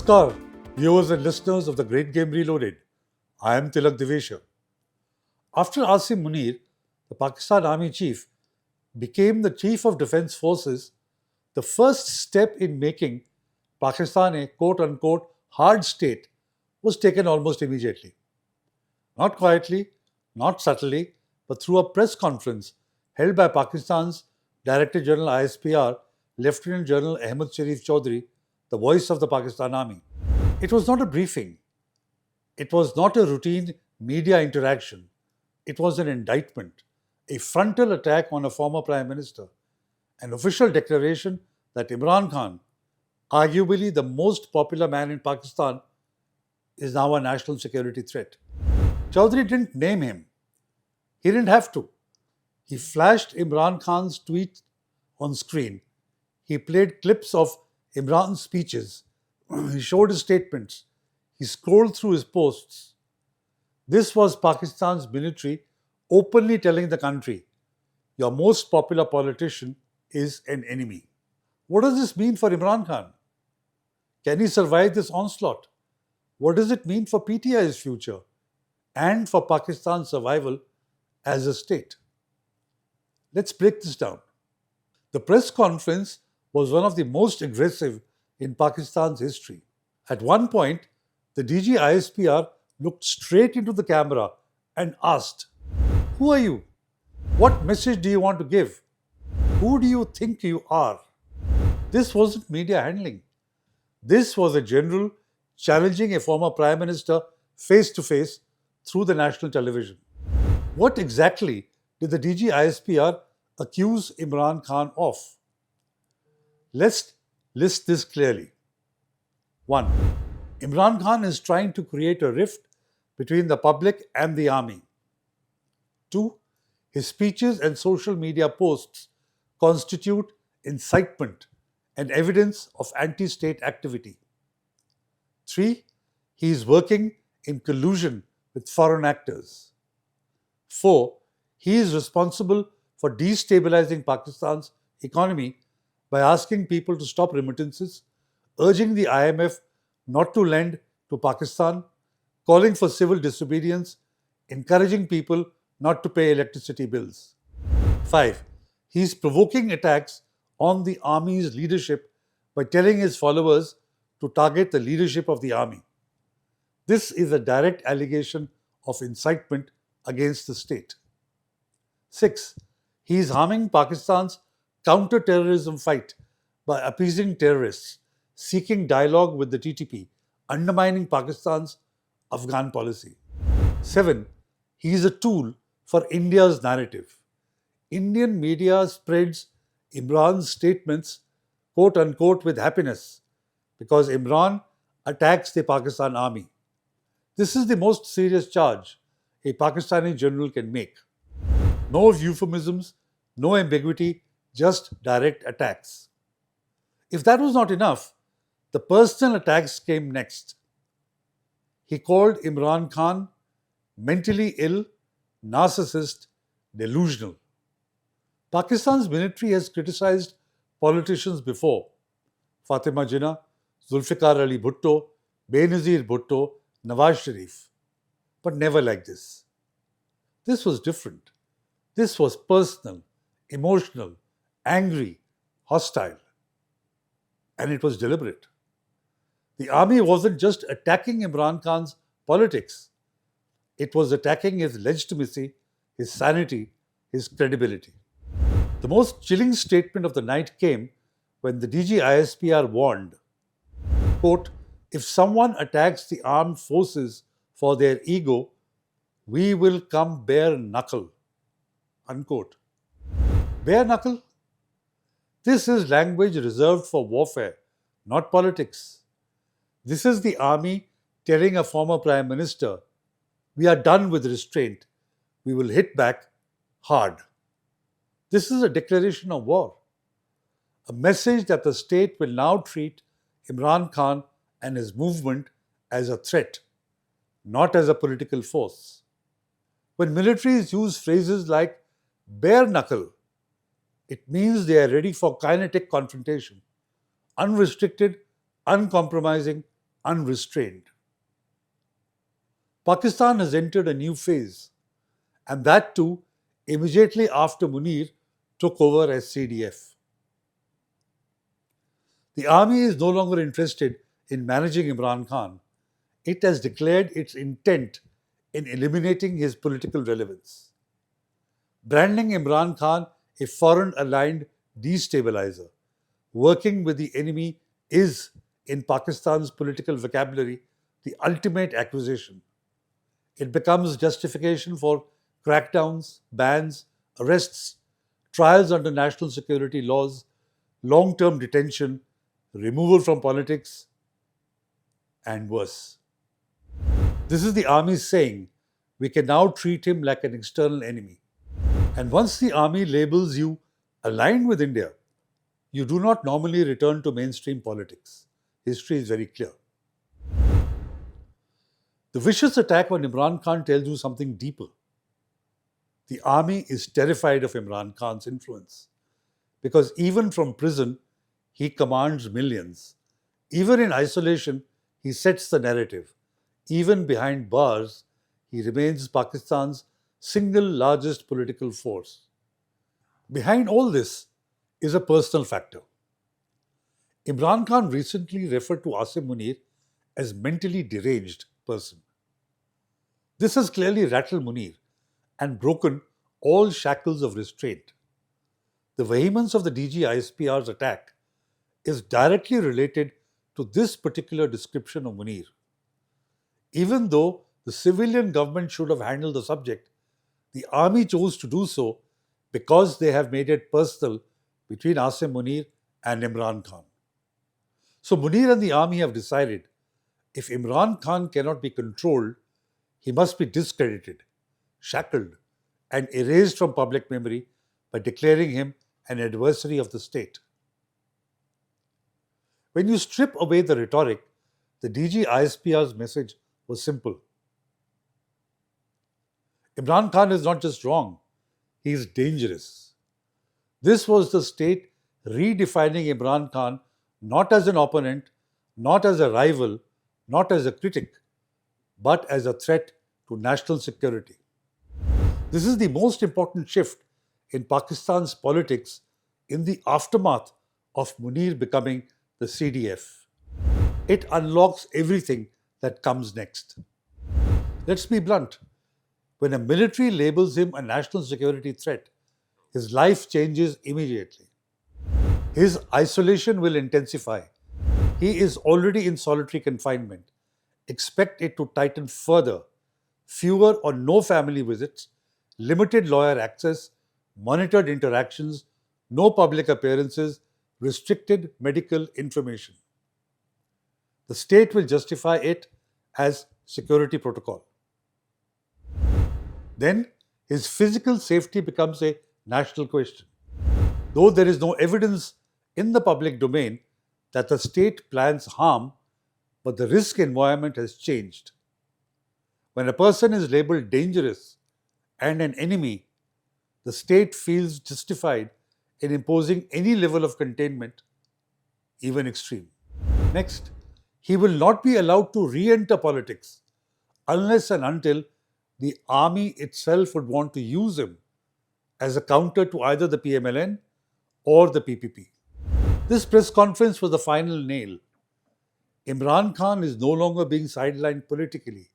Namaskar, viewers and listeners of the Great Game Reloaded. I am Tilak Devasher. After Asim Munir, the Pakistan Army Chief, became the Chief of Defence Forces, the first step in making Pakistan a quote-unquote hard state was taken almost immediately. Not quietly, not subtly, but through a press conference held by Pakistan's Director General ISPR, Lieutenant General Ahmad Sharif Chaudhry, the voice of the Pakistan Army. It was not a briefing. It was not a routine media interaction. It was an indictment, a frontal attack on a former Prime Minister, an official declaration that Imran Khan, arguably the most popular man in Pakistan, is now a national security threat. Chaudhry didn't name him. He didn't have to. He flashed Imran Khan's tweet on screen. He played clips of Imran's speeches. He showed his statements. He scrolled through his posts. This was Pakistan's military openly telling the country, your most popular politician is an enemy. What does this mean for Imran Khan? Can he survive this onslaught? What does it mean for PTI's future and for Pakistan's survival as a state? Let's break this down. The press conference was one of the most aggressive in Pakistan's history. At one point, the DG ISPR looked straight into the camera and asked, "Who are you? What message do you want to give? Who do you think you are?" This wasn't media handling. This was a general challenging a former Prime Minister face to face through the national television. What exactly did the DG ISPR accuse Imran Khan of? Let's list this clearly. 1. Imran Khan is trying to create a rift between the public and the army. 2. His speeches and social media posts constitute incitement and evidence of anti-state activity. 3. He is working in collusion with foreign actors. 4. He is responsible for destabilizing Pakistan's economy by asking people to stop remittances, urging the IMF not to lend to Pakistan, calling for civil disobedience, encouraging people not to pay electricity bills. 5. He is provoking attacks on the army's leadership by telling his followers to target the leadership of the army. This is a direct allegation of incitement against the state. 6. He is harming Pakistan's counter-terrorism fight by appeasing terrorists, seeking dialogue with the TTP, undermining Pakistan's Afghan policy. 7. He is a tool for India's narrative. Indian media spreads Imran's statements, quote-unquote, with happiness because Imran attacks the Pakistan army. This is the most serious charge a Pakistani general can make. No euphemisms, no ambiguity, just direct attacks. If that was not enough, the personal attacks came next. He called Imran Khan mentally ill, narcissist, delusional. Pakistan's military has criticized politicians before. Fatima Jinnah, Zulfikar Ali Bhutto, Benazir Bhutto, Nawaz Sharif. But never like this. This was different. This was personal, emotional, angry, hostile. And it was deliberate. The army wasn't just attacking Imran Khan's politics. It was attacking his legitimacy, his sanity, his credibility. The most chilling statement of the night came when the DG ISPR warned, quote, "If someone attacks the armed forces for their ego, we will come bare knuckle," unquote. Bare knuckle? This is language reserved for warfare, not politics. This is the army telling a former Prime Minister, we are done with restraint. We will hit back hard. This is a declaration of war. A message that the state will now treat Imran Khan and his movement as a threat, not as a political force. When militaries use phrases like bare knuckle, it means they are ready for kinetic confrontation, unrestricted, uncompromising, unrestrained. Pakistan has entered a new phase, and that too immediately after Munir took over as CDF. The army is no longer interested in managing Imran Khan. It has declared its intent in eliminating his political relevance. Branding Imran Khan a foreign aligned destabilizer, working with the enemy is, in Pakistan's political vocabulary, the ultimate accusation. It becomes justification for crackdowns, bans, arrests, trials under national security laws, long term detention, removal from politics, and worse. This is the army saying we can now treat him like an external enemy. And once the army labels you aligned with India, you do not normally return to mainstream politics. History is very clear. The vicious attack on Imran Khan tells you something deeper. The army is terrified of Imran Khan's influence because even from prison, he commands millions. Even in isolation, he sets the narrative. Even behind bars, he remains Pakistan's single largest political force. Behind all this is a personal factor. Imran Khan recently referred to Asim Munir as mentally deranged person. This has clearly rattled Munir and broken all shackles of restraint. The vehemence of the DG ISPR's attack is directly related to this particular description of Munir. Even though the civilian government should have handled the subject, the army chose to do so because they have made it personal between Asim Munir and Imran Khan. So Munir and the army have decided if Imran Khan cannot be controlled, he must be discredited, shackled, and erased from public memory by declaring him an adversary of the state. When you strip away the rhetoric, the DG ISPR's message was simple. Imran Khan is not just wrong, he is dangerous. This was the state redefining Imran Khan not as an opponent, not as a rival, not as a critic, but as a threat to national security. This is the most important shift in Pakistan's politics in the aftermath of Munir becoming the CDF. It unlocks everything that comes next. Let's be blunt. When a military labels him a national security threat, his life changes immediately. His isolation will intensify. He is already in solitary confinement. Expect it to tighten further. Fewer or no family visits, limited lawyer access, monitored interactions, no public appearances, restricted medical information. The state will justify it as security protocol. Then his physical safety becomes a national question. Though there is no evidence in the public domain that the state plans harm, but the risk environment has changed. When a person is labeled dangerous and an enemy, the state feels justified in imposing any level of containment, even extreme. Next, he will not be allowed to re-enter politics unless and until the army itself would want to use him as a counter to either the PMLN or the PPP. This press conference was the final nail. Imran Khan is no longer being sidelined politically.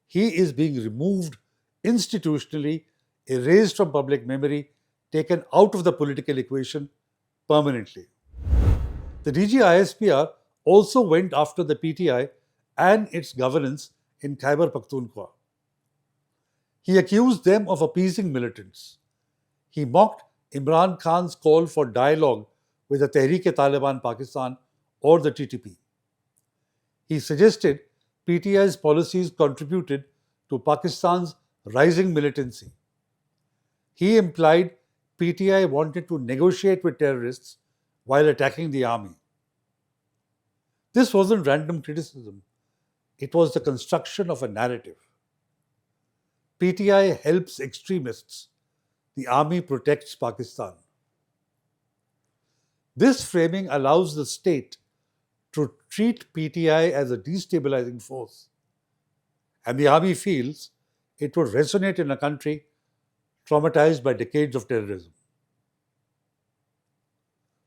He is being removed institutionally, erased from public memory, taken out of the political equation permanently. The DG ISPR also went after the PTI and its governance in Khyber Pakhtunkhwa. He accused them of appeasing militants. He mocked Imran Khan's call for dialogue with the Tehreek-e-Taliban Pakistan or the TTP. He suggested PTI's policies contributed to Pakistan's rising militancy. He implied PTI wanted to negotiate with terrorists while attacking the army. This wasn't random criticism. It was the construction of a narrative. PTI helps extremists. The army protects Pakistan. This framing allows the state to treat PTI as a destabilizing force, and the army feels it would resonate in a country traumatized by decades of terrorism.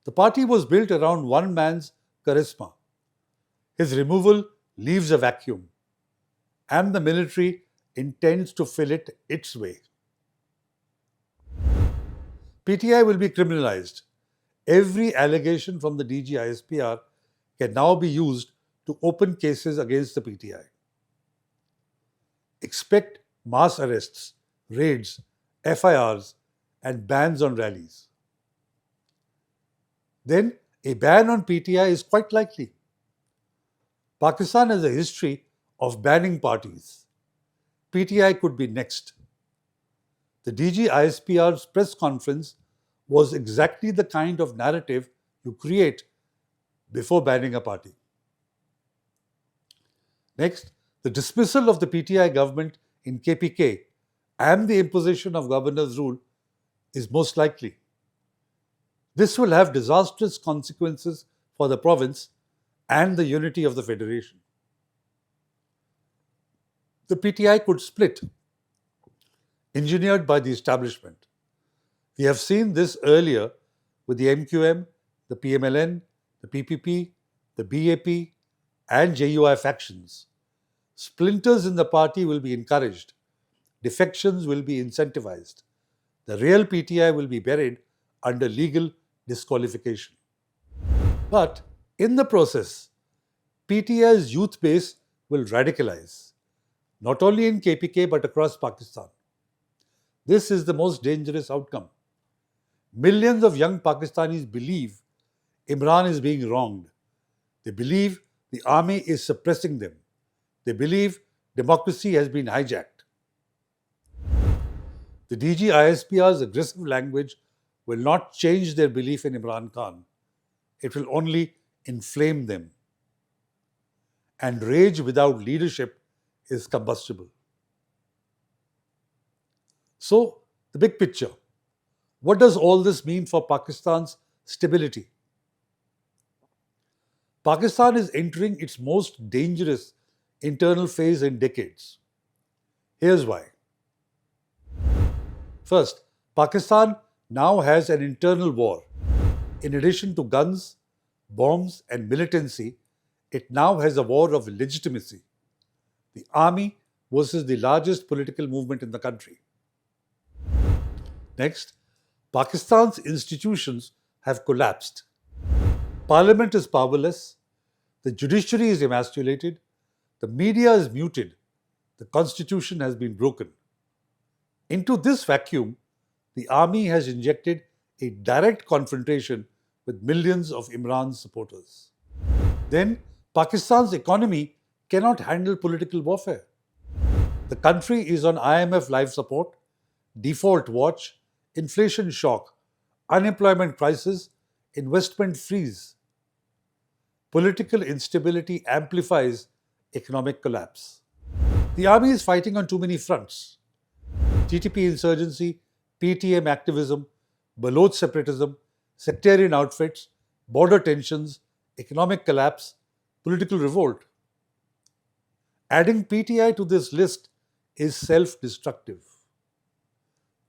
The party was built around one man's charisma. His removal leaves a vacuum, and the military intends to fill it its way. PTI will be criminalized. Every allegation from the DGISPR can now be used to open cases against the PTI. Expect mass arrests, raids, FIRs, and bans on rallies. Then a ban on PTI is quite likely. Pakistan has a history of banning parties. PTI could be next. The DGISPR's press conference was exactly the kind of narrative you create before banning a party. Next, the dismissal of the PTI government in KPK and the imposition of governor's rule is most likely. This will have disastrous consequences for the province and the unity of the federation. The PTI could split, engineered by the establishment. We have seen this earlier with the MQM, the PMLN, the PPP, the BAP, and JUI factions. Splinters in the party will be encouraged. Defections will be incentivized. The real PTI will be buried under legal disqualification. But in the process, PTI's youth base will radicalize, not only in KPK but across Pakistan. This is the most dangerous outcome. Millions of young Pakistanis believe Imran is being wronged. They believe the army is suppressing them. They believe democracy has been hijacked. The DGISPR's aggressive language will not change their belief in Imran Khan. It will only inflame them. And rage without leadership is combustible. So, the big picture. What does all this mean for Pakistan's stability? Pakistan is entering its most dangerous internal phase in decades. Here's why. First, Pakistan now has an internal war. In addition to guns, bombs, and militancy, it now has a war of legitimacy. The army versus the largest political movement in the country. Next, Pakistan's institutions have collapsed. Parliament is powerless, the judiciary is emasculated, the media is muted, the constitution has been broken. Into this vacuum, the army has injected a direct confrontation with millions of Imran's supporters. Then, Pakistan's economy cannot handle political warfare. The country is on IMF life support, default watch, inflation shock, unemployment crisis, investment freeze. Political instability amplifies economic collapse. The army is fighting on too many fronts. TTP insurgency, PTM activism, Baloch separatism, sectarian outfits, border tensions, economic collapse, political revolt. Adding PTI to this list is self-destructive.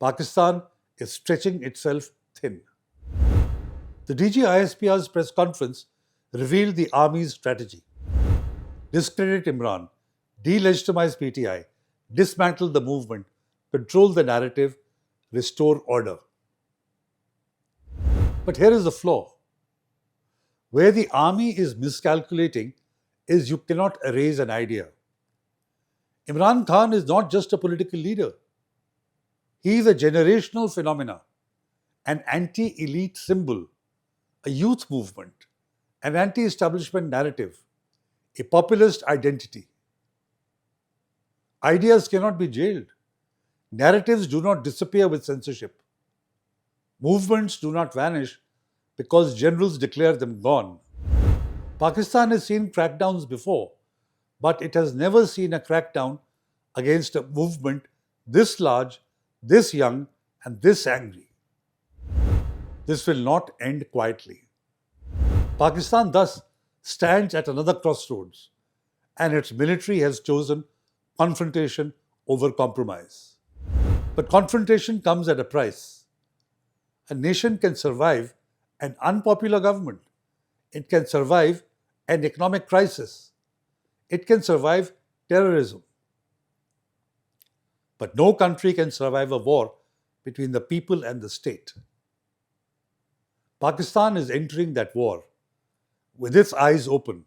Pakistan is stretching itself thin. The DGISPR's press conference revealed the army's strategy. Discredit Imran, delegitimize PTI, dismantle the movement, control the narrative, restore order. But here is the flaw. Where the army is miscalculating is you cannot erase an idea. Imran Khan is not just a political leader. He is a generational phenomenon, an anti-elite symbol, a youth movement, an anti-establishment narrative, a populist identity. Ideas cannot be jailed. Narratives do not disappear with censorship. Movements do not vanish because generals declare them gone. Pakistan has seen crackdowns before, but it has never seen a crackdown against a movement this large, this young, and this angry. This will not end quietly. Pakistan thus stands at another crossroads, and its military has chosen confrontation over compromise. But confrontation comes at a price. A nation can survive an unpopular government. It can survive an economic crisis. It can survive terrorism. But no country can survive a war between the people and the state. Pakistan is entering that war with its eyes open.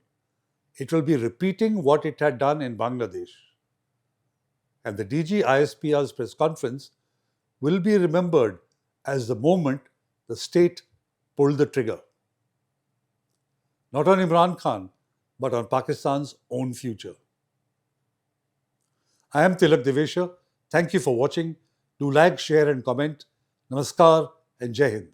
It will be repeating what it had done in Bangladesh. And the DG ISPR's press conference will be remembered as the moment the state pulled the trigger. Not on Imran Khan, but on Pakistan's own future. I am Tilak Devasher. Thank you for watching. Do like, share, and comment. Namaskar and Jai Hind.